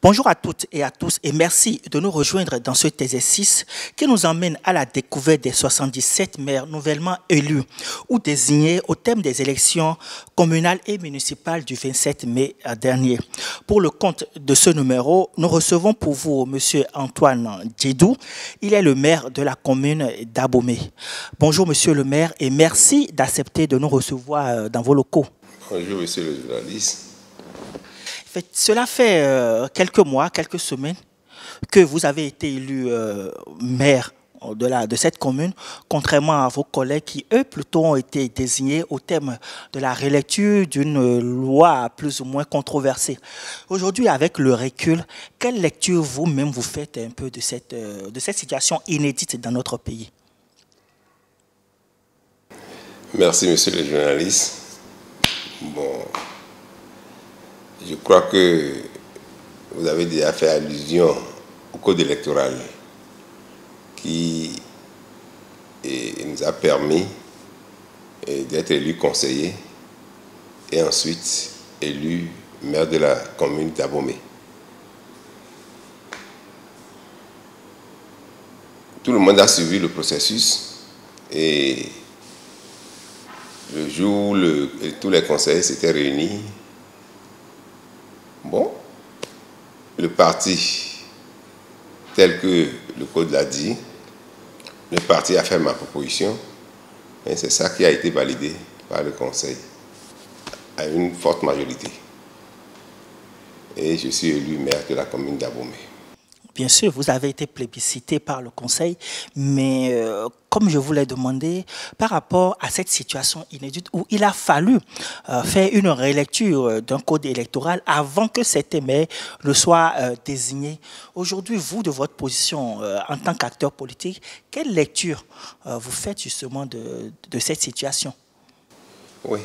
Bonjour à toutes et à tous et merci de nous rejoindre dans cet exercice qui nous emmène à la découverte des 77 maires nouvellement élus ou désignés au thème des élections communales et municipales du 27 mai dernier. Pour le compte de ce numéro, nous recevons pour vous M. Antoine Djedou. Il est le maire de la commune d'Abomey. Bonjour Monsieur le maire et merci d'accepter de nous recevoir dans vos locaux. Bonjour Monsieur le journaliste. Cela fait quelques mois, quelques semaines que vous avez été élu maire de cette commune, contrairement à vos collègues qui, eux, plutôt ont été désignés au thème de la relecture d'une loi plus ou moins controversée. Aujourd'hui, avec le recul, quelle lecture vous-même vous faites un peu de cette situation inédite dans notre pays? Merci Monsieur le journaliste. Bon, je crois que vous avez déjà fait allusion au code électoral qui nous a permis d'être élu conseiller et ensuite élu maire de la commune d'Abomey. Tout le monde a suivi le processus et le jour où tous les conseillers s'étaient réunis, bon, le parti, tel que le code l'a dit, le parti a fait ma proposition et c'est ça qui a été validé par le conseil à une forte majorité. Et je suis élu maire de la commune d'Abomey. Bien sûr, vous avez été plébiscité par le conseil, mais comme je vous l'ai demandé, par rapport à cette situation inédite où il a fallu faire une relecture d'un code électoral avant que cet maire ne soit désigné. Aujourd'hui, vous, de votre position en tant qu'acteur politique, quelle lecture vous faites justement de cette situation? Oui,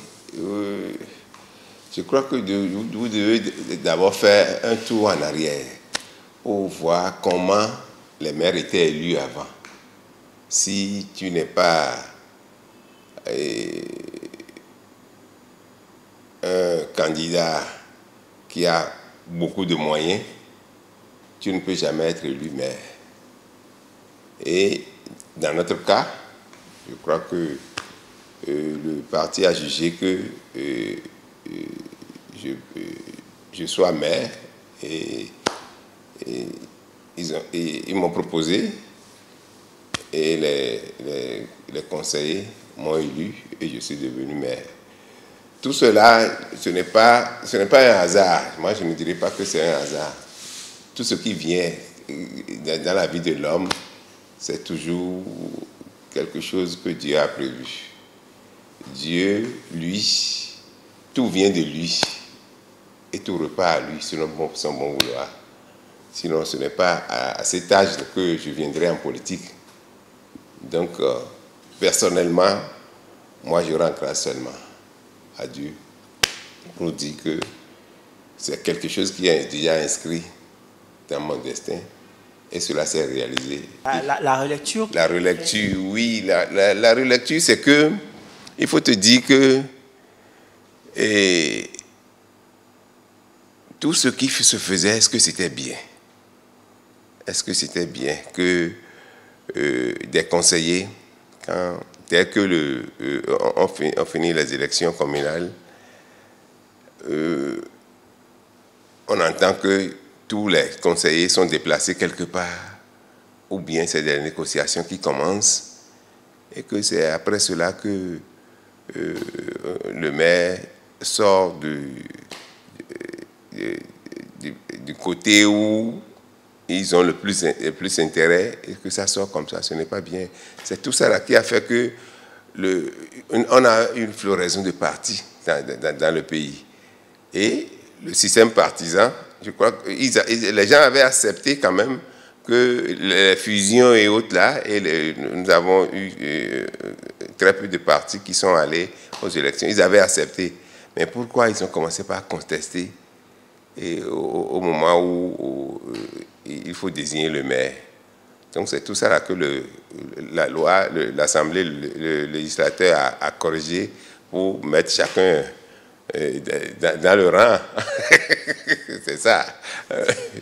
je crois que vous devez d'abord faire un tour en arrière pour voir comment les maires étaient élus avant. Si tu n'es pas un candidat qui a beaucoup de moyens, tu ne peux jamais être élu maire. Et dans notre cas, je crois que le parti a jugé que je sois maire et ils m'ont proposé et les conseillers m'ont élu et je suis devenu maire. Tout cela, ce n'est pas un hasard. Moi, je ne dirais pas que c'est un hasard. Tout ce qui vient dans la vie de l'homme, c'est toujours quelque chose que Dieu a prévu. Dieu, lui, tout vient de lui et tout repart à lui selon son bon vouloir. Sinon, ce n'est pas à cet âge que je viendrai en politique. Donc, personnellement, moi, je rends grâce seulement à Dieu pour dire que c'est quelque chose qui est déjà inscrit dans mon destin et cela s'est réalisé. La relecture? La relecture, oui. La relecture, c'est que il faut te dire que tout ce qui se faisait, est-ce que c'était bien? Est-ce que c'était bien que des conseillers, dès que on finit les élections communales, on entend que tous les conseillers sont déplacés quelque part, ou bien c'est des négociations qui commencent, et que c'est après cela que le maire sort du côté où ils ont le plus intérêt et que ça sort comme ça, ce n'est pas bien. C'est tout ça là qui a fait que on a une floraison de partis dans le pays. Et le système partisan, je crois que les gens avaient accepté quand même que les fusions et autres là, et nous avons eu très peu de partis qui sont allés aux élections. Ils avaient accepté. Mais pourquoi ils ont commencé par contester et au moment où il faut désigner le maire? Donc c'est tout ça là que la loi, l'Assemblée, le législateur a corrigé pour mettre chacun dans le rang. C'est ça. Oui,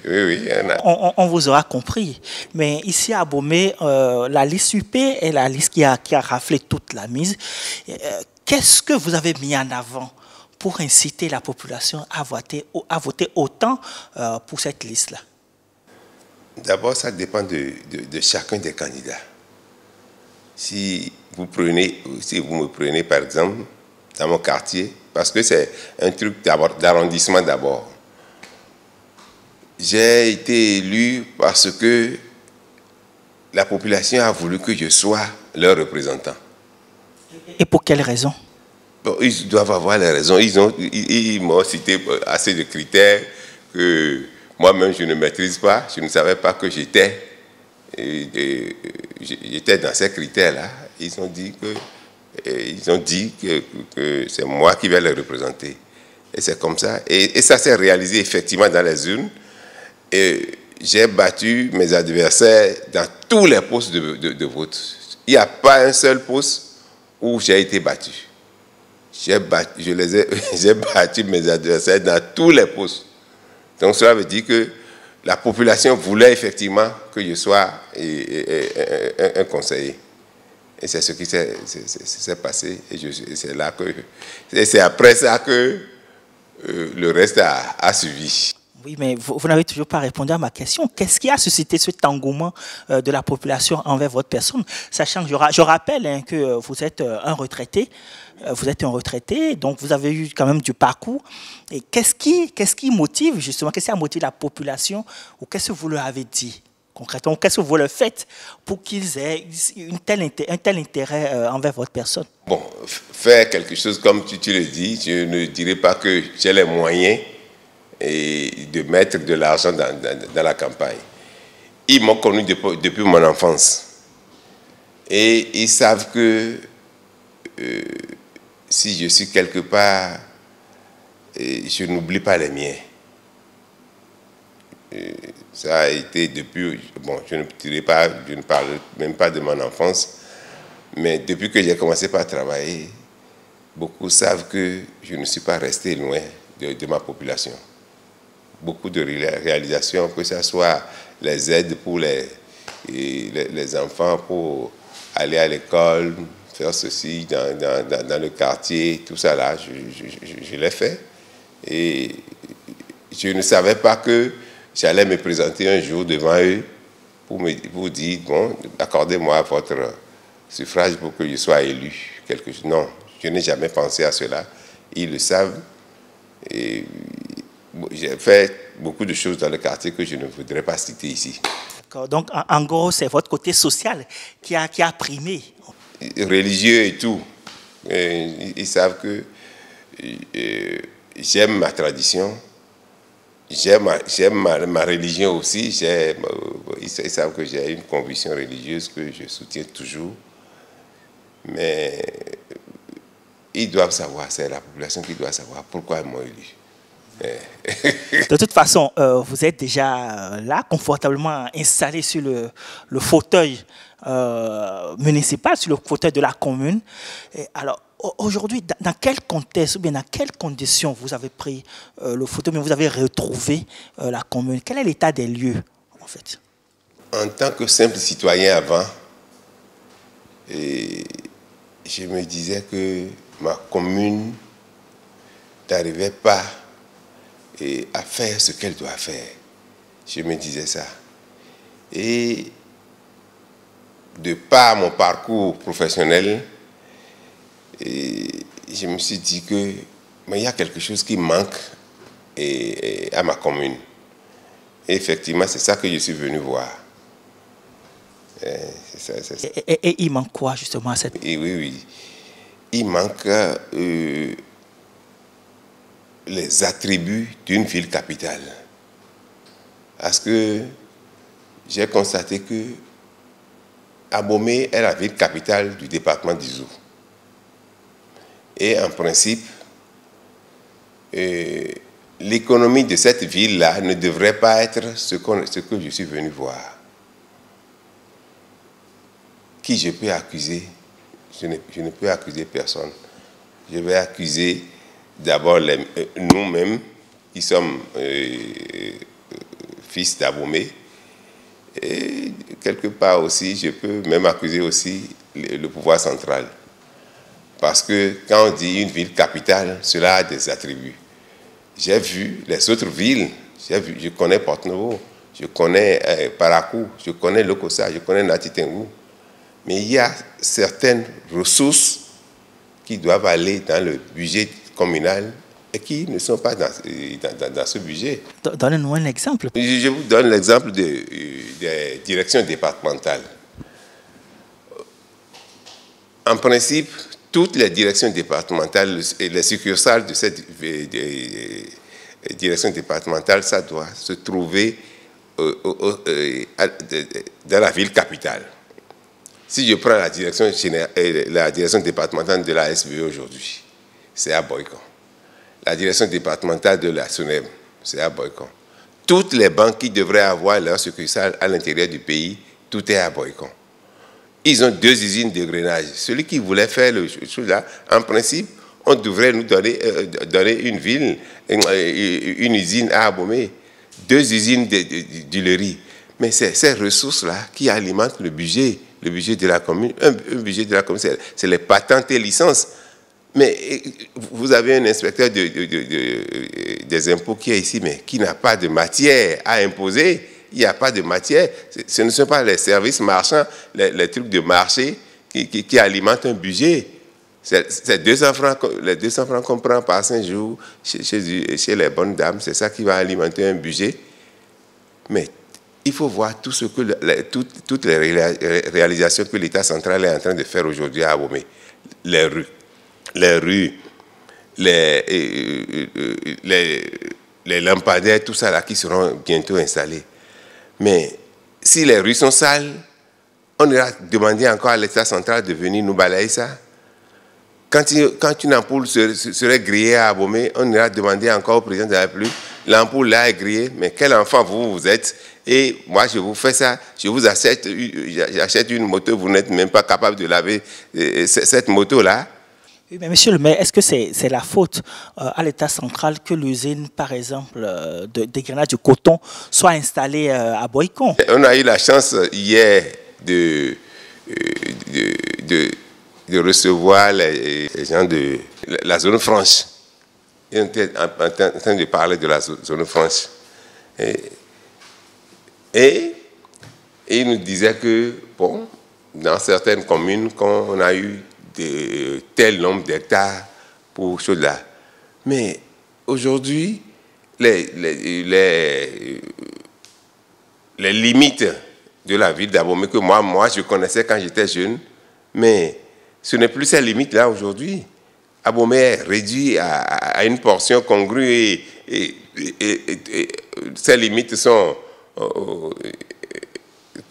oui, il y en a. On vous aura compris. Mais ici à Abomey, la liste UP est la liste qui a raflé toute la mise. Qu'est-ce que vous avez mis en avant pour inciter la population à voter autant pour cette liste-là? D'abord, ça dépend de chacun des candidats. Si vous me prenez par exemple dans mon quartier, parce que c'est un truc d'arrondissement d'abord. J'ai été élu parce que la population a voulu que je sois leur représentant. Et pour quelles raisons? Bon, ils doivent avoir les raisons. Ils m'ont cité assez de critères que moi-même je ne maîtrise pas. Je ne savais pas que j'étais dans ces critères-là. Ils ont dit que c'est moi qui vais les représenter. Et c'est comme ça. Et ça s'est réalisé effectivement dans les urnes. Et j'ai battu mes adversaires dans tous les postes de vote. Il n'y a pas un seul poste où j'ai été battu. J'ai battu mes adversaires dans tous les postes. Donc cela veut dire que la population voulait effectivement que je sois un conseiller. Et c'est ce qui s'est passé. Et c'est après ça que le reste a suivi. Oui, mais vous n'avez toujours pas répondu à ma question. Qu'est-ce qui a suscité cet engouement de la population envers votre personne? Sachant que je rappelle que vous êtes un retraité. Vous êtes un retraité, donc vous avez eu quand même du parcours. Et qu'est-ce qui motive justement, qu'est-ce qui a motivé la population, ou qu'est-ce que vous leur avez dit concrètement, qu'est-ce que vous leur faites pour qu'ils aient un tel intérêt envers votre personne? Bon, faire quelque chose comme tu le dis, je ne dirais pas que j'ai les moyens de mettre de l'argent dans la campagne. Ils m'ont connu depuis mon enfance. Et ils savent que si je suis quelque part, je n'oublie pas les miens. Ça a été depuis, bon, je ne parle même pas de mon enfance, mais depuis que j'ai commencé par travailler, beaucoup savent que je ne suis pas resté loin de ma population. Beaucoup de réalisations, que ce soit les aides pour les enfants pour aller à l'école, faire ceci dans le quartier, tout ça là, je l'ai fait. Et je ne savais pas que j'allais me présenter un jour devant eux pour dire, bon, accordez-moi votre suffrage pour que je sois élu. Non, je n'ai jamais pensé à cela. Ils le savent. Et j'ai fait beaucoup de choses dans le quartier que je ne voudrais pas citer ici. Donc, en gros, c'est votre côté social qui a primé. Religieux et tout. Ils savent que j'aime ma tradition, j'aime ma religion aussi. Ils savent que j'ai une conviction religieuse que je soutiens toujours. Mais ils doivent savoir, c'est la population qui doit savoir pourquoi ils m'ont élu. De toute façon, vous êtes déjà là, confortablement installé sur le fauteuil municipal, sur le fauteuil de la commune. Et alors, aujourd'hui, dans quel contexte ou bien dans quelles conditions vous avez pris le fauteuil, mais vous avez retrouvé la commune? Quel est l'état des lieux, en fait? En tant que simple citoyen avant, je me disais que ma commune n'arrivait pas à faire ce qu'elle doit faire. Je me disais ça. Et de par mon parcours professionnel, je me suis dit que mais il y a quelque chose qui manque à ma commune. Et effectivement, c'est ça que je suis venu voir. C'est ça. Et il manque quoi justement à cette... Oui. Il manque les attributs d'une ville capitale. Parce que j'ai constaté que Abomey est la ville capitale du département d'Izou. Et en principe, l'économie de cette ville-là ne devrait pas être ce que je suis venu voir. Qui je peux accuser? Je ne peux accuser personne. Je vais accuser d'abord nous-mêmes qui sommes fils d'Abomey. Et quelque part aussi, je peux même accuser aussi le pouvoir central. Parce que quand on dit une ville capitale, cela a des attributs. J'ai vu les autres villes, je connais Porto-Novo, je connais Parakou, je connais Lokossa, je connais Nati-Tengou. Mais il y a certaines ressources qui doivent aller dans le budget communal et qui ne sont pas dans ce budget. Donnez-nous un exemple. Je vous donne l'exemple des directions départementales. En principe, toutes les directions départementales et les succursales de cette direction départementale, ça doit se trouver dans la ville capitale. Si je prends la direction départementale de la SBE aujourd'hui, c'est à Boycon. La direction départementale de la SONEM, c'est à Boycon. Toutes les banques qui devraient avoir leur succursale à l'intérieur du pays, tout est à Boycon. Ils ont 2 usines de grainage. Celui qui voulait faire le chose là, en principe, on devrait nous donner une ville, une usine à Abomey, 2 usines d'huilerie. Mais c'est ces ressources-là qui alimentent le budget de la commune. Un budget de la commune, c'est les patentes et licences. Mais vous avez un inspecteur des impôts qui est ici, mais qui n'a pas de matière à imposer. Il n'y a pas de matière. Ce ne sont pas les services marchands, les trucs de marché qui alimentent un budget. C'est 200 francs, les 200 francs qu'on prend par 5 jours chez les bonnes dames, c'est ça qui va alimenter un budget. Mais il faut voir tout ce que toutes les réalisations que l'État central est en train de faire aujourd'hui à Abomey. Les rues, les lampadaires, tout ça là qui seront bientôt installés. Mais si les rues sont sales, on ira demander encore à l'État central de venir nous balayer ça. Quand une ampoule serait grillée à Abomey, on ira demander encore au président de la République, l'ampoule là est grillée, mais quel enfant vous êtes? Et moi je vous fais ça, je vous achète une moto, vous n'êtes même pas capable de laver cette moto là. Oui, mais monsieur le maire, est-ce que c'est la faute à l'État central que l'usine, par exemple, de dégrenage de coton soit installée à Boycon? On a eu la chance hier de recevoir les gens de la zone franche. Ils étaient en train de parler de la zone franche. Et ils nous disaient que, bon, dans certaines communes, quand on a eu tel nombre d'hectares pour cela. Mais aujourd'hui, les limites de la ville d'Abomey que moi je connaissais quand j'étais jeune, mais ce n'est plus ces limites-là aujourd'hui. Abomey est réduit à une portion congrue et ces limites sont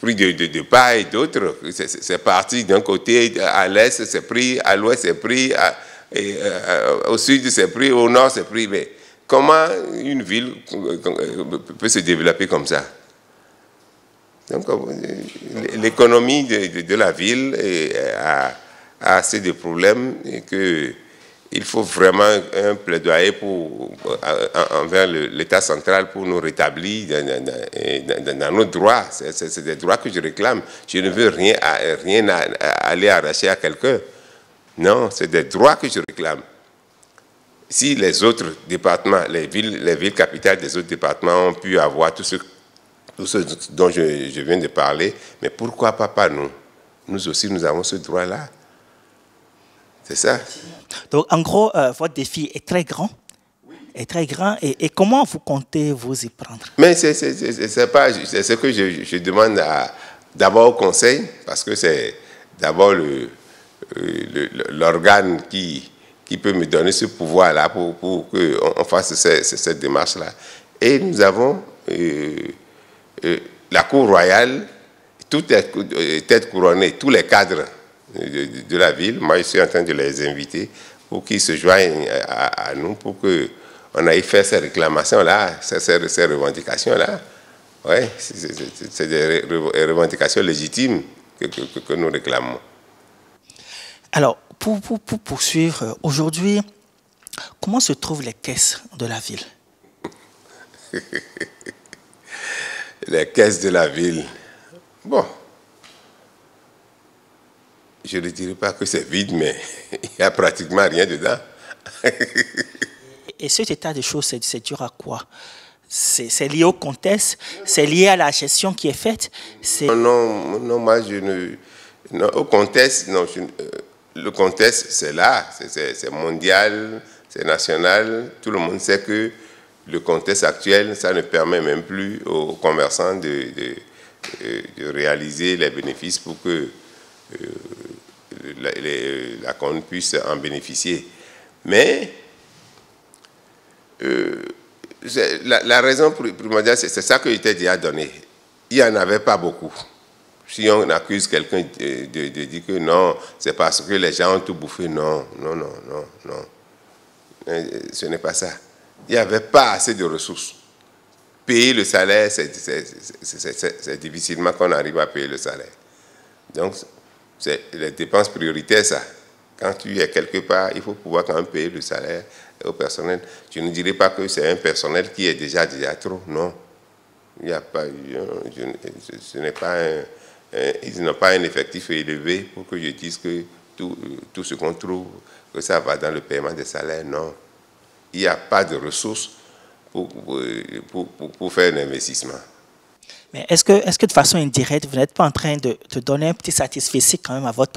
pris de part et d'autre. C'est parti d'un côté, à l'est c'est pris, à l'ouest c'est pris, au sud c'est pris, au nord c'est pris. Mais comment une ville peut se développer comme ça? Donc l'économie de la ville a assez de problèmes et qu'il faut vraiment un plaidoyer envers l'État central pour nous rétablir dans nos droits. C'est des droits que je réclame. Je ne veux rien aller arracher à quelqu'un. Non, c'est des droits que je réclame. Si les autres départements, les villes capitales des autres départements ont pu avoir tout ce dont je viens de parler, mais pourquoi pas nous? Nous aussi, nous avons ce droit-là. C'est ça. Donc, en gros, votre défi est très grand. Oui. Est très grand. Et comment vous comptez vous y prendre? Mais c'est ce que je demande d'abord au Conseil, parce que c'est d'abord l'organe qui peut me donner ce pouvoir-là pour qu'on fasse cette démarche-là. Et nous avons la Cour royale, toute tête couronnée, tous les cadres de la ville. Moi, je suis en train de les inviter pour qu'ils se joignent à nous, pour qu'on aille faire ces réclamations-là, ces revendications-là. Oui, c'est des revendications légitimes que nous réclamons. Alors, pour poursuivre, aujourd'hui, comment se trouvent les caisses de la ville? les caisses de la ville. Bon, je ne dirais pas que c'est vide, mais il n'y a pratiquement rien dedans. Et cet état de choses, c'est dur à quoi? C'est lié au contexte, c'est lié à la gestion qui est faite. Non, moi je ne... Non, au contexte, non, le contexte c'est là, c'est mondial, c'est national. Tout le monde sait que le contexte actuel, ça ne permet même plus aux commerçants de réaliser les bénéfices pour que la commune puisse en bénéficier. Mais la raison primordiale, c'est ça que j'étais déjà donné. Il n'y en avait pas beaucoup. Si on accuse quelqu'un de dire que non, c'est parce que les gens ont tout bouffé, non. Ce n'est pas ça. Il n'y avait pas assez de ressources. Payer le salaire, c'est difficilement qu'on arrive à payer le salaire. Donc, c'est les dépenses prioritaires, ça. Quand tu es quelque part, il faut pouvoir quand même payer le salaire au personnel. Je ne dirais pas que c'est un personnel qui est déjà trop, non. Il n'y a pas, ce n'est pas ils n'ont pas un effectif élevé pour que je dise que tout ce qu'on trouve, que ça va dans le paiement des salaires, non. Il n'y a pas de ressources pour faire un investissement. Mais est-ce que de façon indirecte, vous n'êtes pas en train de donner un petit satisfecit quand même à votre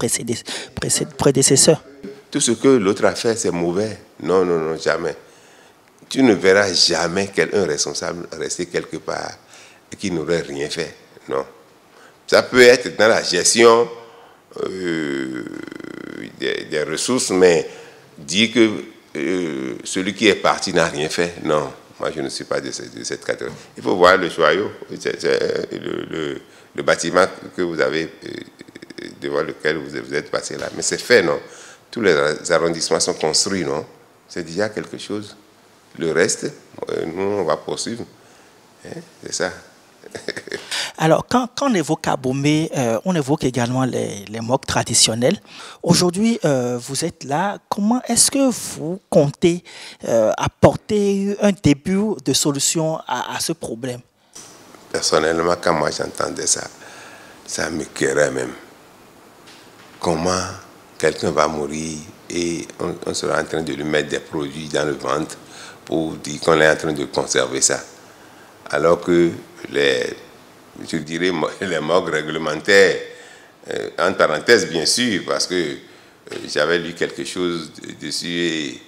prédécesseur? Tout ce que l'autre a fait, c'est mauvais. Non, jamais. Tu ne verras jamais un responsable rester quelque part et qui n'aurait rien fait. Non. Ça peut être dans la gestion des ressources, mais dire que celui qui est parti n'a rien fait, non. Moi, je ne suis pas de cette catégorie. Il faut voir le joyau, le bâtiment que vous avez, devant lequel vous êtes passé là. Mais c'est fait, non? Tous les arrondissements sont construits, non? C'est déjà quelque chose. Le reste, nous, on va poursuivre. Hein? C'est ça. Alors, quand on évoque Abomey, on évoque également les mocs traditionnels. Aujourd'hui, vous êtes là. Comment est-ce que vous comptez apporter un début de solution à ce problème? Personnellement, quand moi j'entendais ça, ça me quérait même. Comment quelqu'un va mourir et on sera en train de lui mettre des produits dans le ventre pour dire qu'on est en train de conserver ça. Alors que je dirais les morgues réglementaires, en parenthèse bien sûr, parce que j'avais lu quelque chose dessus et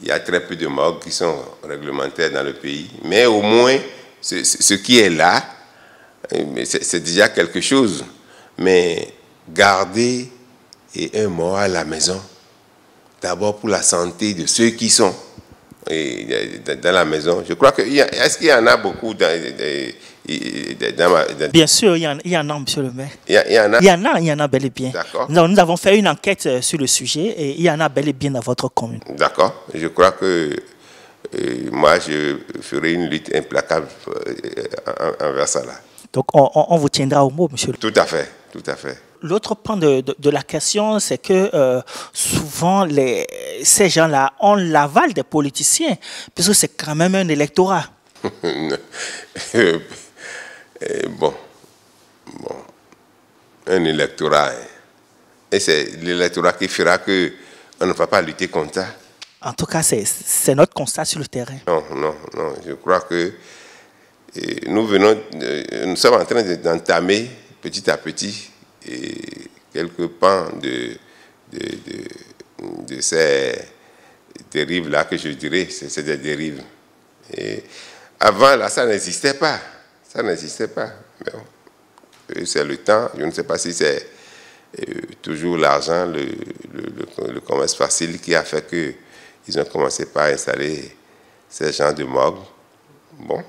il y a très peu de morgues qui sont réglementaires dans le pays. Mais au moins, ce qui est là, c'est déjà quelque chose. Mais garder un mort à la maison, d'abord pour la santé de ceux qui sont dans la maison. Je crois que est-ce qu'il y en a beaucoup Bien sûr, il y en a, monsieur le maire. Il y en a bel et bien. D'accord. Nous avons fait une enquête sur le sujet et il y en a bel et bien dans votre commune. D'accord. Je crois que moi, je ferai une lutte implacable envers ça là. Donc, on vous tiendra au mot, monsieur le maire. Tout à fait, tout à fait. L'autre point de la question, c'est que souvent, ces gens-là ont l'aval des politiciens, puisque c'est quand même un électorat. Bon, un électorat. Hein. Et c'est l'électorat qui fera qu'on ne va pas lutter contre ça. En tout cas, c'est notre constat sur le terrain. Non. Je crois que nous sommes en train d'entamer petit à petit quelques pans de ces dérives-là que je dirais, c'est des dérives. Et avant, là, ça n'existait pas. Ça n'existait pas. C'est le temps, je ne sais pas si c'est toujours l'argent, le commerce facile qui a fait qu'ils ont commencé par installer ces gens de morgue. Bon,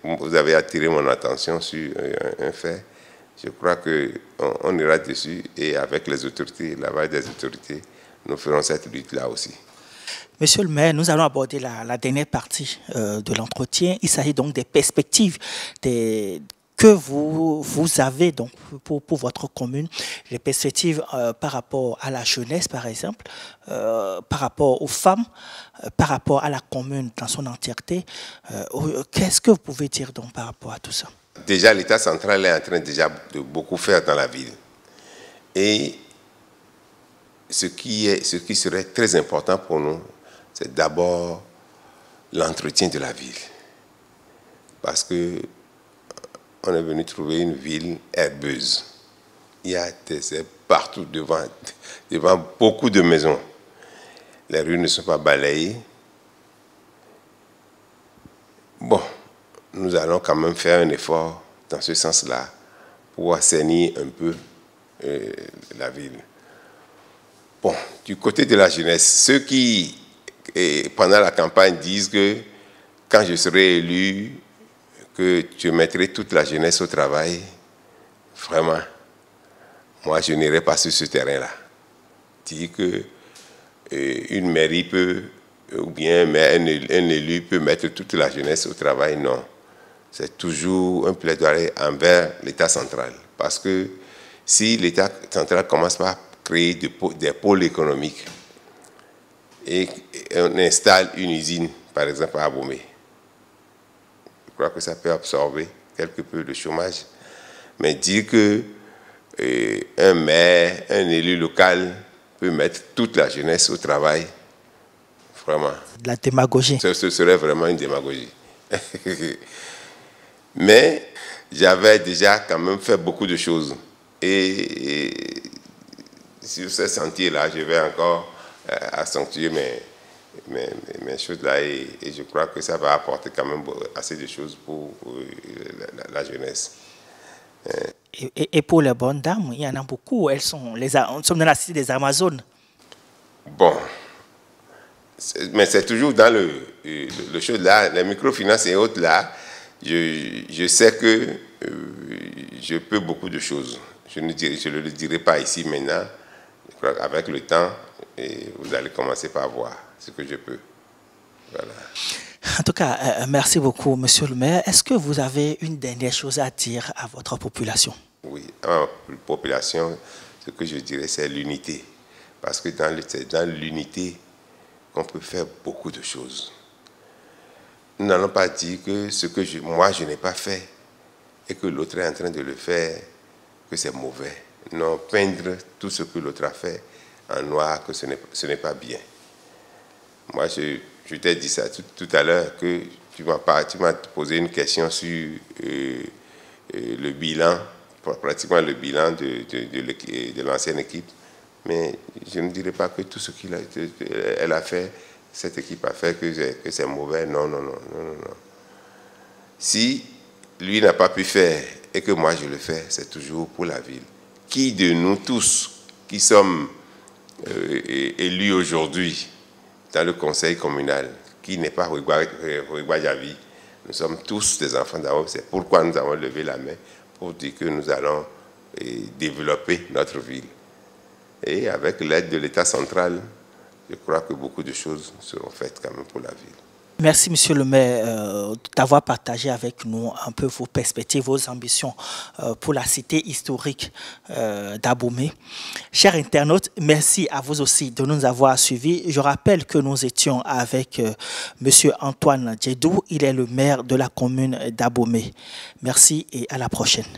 vous avez attiré mon attention sur un fait. Je crois qu'on ira dessus et avec les autorités, l'aval des autorités, nous ferons cette lutte-là aussi. Monsieur le maire, nous allons aborder la dernière partie de l'entretien. Il s'agit donc des perspectives que que vous avez donc pour votre commune, les perspectives par rapport à la jeunesse, par exemple, par rapport aux femmes, par rapport à la commune dans son entièreté. Qu'est-ce que vous pouvez dire donc par rapport à tout ça? Déjà, l'État central est en train déjà de beaucoup faire dans la ville. Et ce qui serait très important pour nous, c'est d'abord l'entretien de la ville. Parce que on est venu trouver une ville herbeuse. Il y a des herbes partout devant beaucoup de maisons. Les rues ne sont pas balayées. Bon, nous allons quand même faire un effort dans ce sens-là pour assainir un peu la ville. Bon, du côté de la jeunesse, ceux qui, pendant la campagne, disent que quand je serai élu, que je mettrai toute la jeunesse au travail, vraiment, moi, je n'irai pas sur ce terrain-là. Dire que une mairie peut, ou bien un élu peut mettre toute la jeunesse au travail, non. C'est toujours un plaidoyer envers l'État central. Parce que si l'État central commence par créer des pôles économiques et on installe une usine, par exemple à Abomey, je crois que ça peut absorber quelque peu de chômage. Mais dire que un maire, un élu local peut mettre toute la jeunesse au travail, vraiment. De la démagogie. Ce serait vraiment une démagogie. Mais j'avais déjà quand même fait beaucoup de choses. Et sur ce sentier-là, je vais encore accentuer mes choses-là et je crois que ça va apporter quand même assez de choses pour la jeunesse. Et pour les bonnes dames, il y en a beaucoup. Nous sommes dans la cité des Amazones. Bon, mais c'est toujours dans le chose là, les microfinances et autres là, je sais que je peux beaucoup de choses. Je ne le dirai pas ici maintenant. Je crois qu'avec le temps, vous allez commencer par voir ce que je peux. Voilà. En tout cas, merci beaucoup, monsieur le maire. Est-ce que vous avez une dernière chose à dire à votre population? Oui, à la population, ce que je dirais, c'est l'unité. Parce que c'est dans l'unité qu'on peut faire beaucoup de choses. Nous n'allons pas dire que ce que moi je n'ai pas fait et que l'autre est en train de le faire, que c'est mauvais. Non, peindre tout ce que l'autre a fait en noir, que ce n'est pas bien. Moi, je t'ai dit ça tout à l'heure, que tu m'as posé une question sur le bilan, pratiquement le bilan de l'ancienne équipe. Mais je ne dirais pas que tout ce qu'elle a fait, cette équipe a fait, que c'est mauvais. Non, non, non, non, non. Si lui n'a pas pu faire et que moi je le fais, c'est toujours pour la ville. Qui de nous tous qui sommes élus aujourd'hui dans le conseil communal, qui n'est pas Rwigwa-Javi, nous sommes tous des enfants d'Ao. C'est pourquoi nous avons levé la main pour dire que nous allons développer notre ville. Et avec l'aide de l'État central, je crois que beaucoup de choses seront faites quand même pour la ville. Merci, monsieur le maire, d'avoir partagé avec nous un peu vos perspectives, vos ambitions pour la cité historique d'Abomey. Chers internautes, merci à vous aussi de nous avoir suivis. Je rappelle que nous étions avec monsieur Antoine Djedou. Il est le maire de la commune d'Abomey. Merci et à la prochaine.